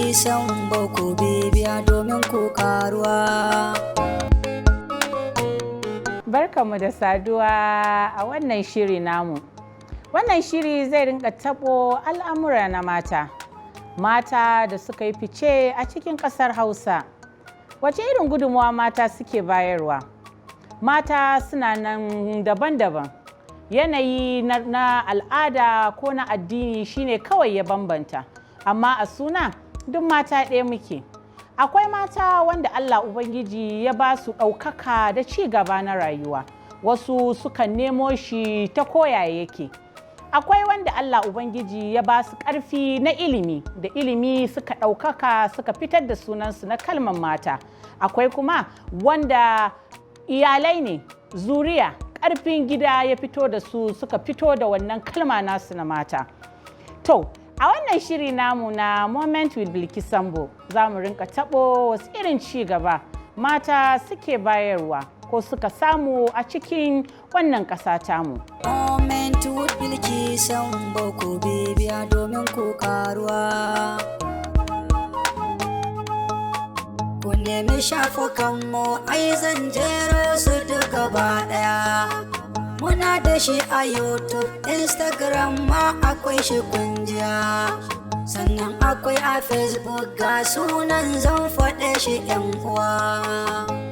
Bilky Sambo ku bibiya domin ku karuwa. Barkanmu da saduwa a wannan shiri namu. Wannan shiri zai rinka tabo al'amura na mata. Mata da suka yi fice a cikin ƙasar Hausa. Wace irin gudunmawa mata suke bayarwa? Mata suna nan daban-daban. Yanayi na al'ada ko na addini shine kawai ya bambanta. Amma a suna duk mata ɗaya muke. Akwai mata wanda Allah Ubangiji ya ba su ɗaukaka da ci gaba na rayuwa. Wasu sukan nemo shi ta koya yake. Akwai wanda Allah Ubangiji ya ba su ƙarfi na ilimi, da ilimi suka ɗaukaka suka fitar da sunansu na kalmar mata. Akwai kuma wanda iyalai ne, zuriya, ƙarfin gida ya fito da su suka fito da wannan kalma nasu na mata. To, a wannan shiri namu na Moment with Bilky Sambo za mu rinka taɓo wasu irin ci gaba mata suke bayarwa ko suka samu a cikin wannan ƙasa tamu. Moment with Bilky Sambo ku bibiya domin ku karuwa. Ku nemi shafukanmu ai zan jero su duk gaba ɗaya. Muna da shi a YouTube, Instagram ma akwai shi kungiya. Sannan akwai a Facebook ga sunan zan faɗe shi 'yan uwa.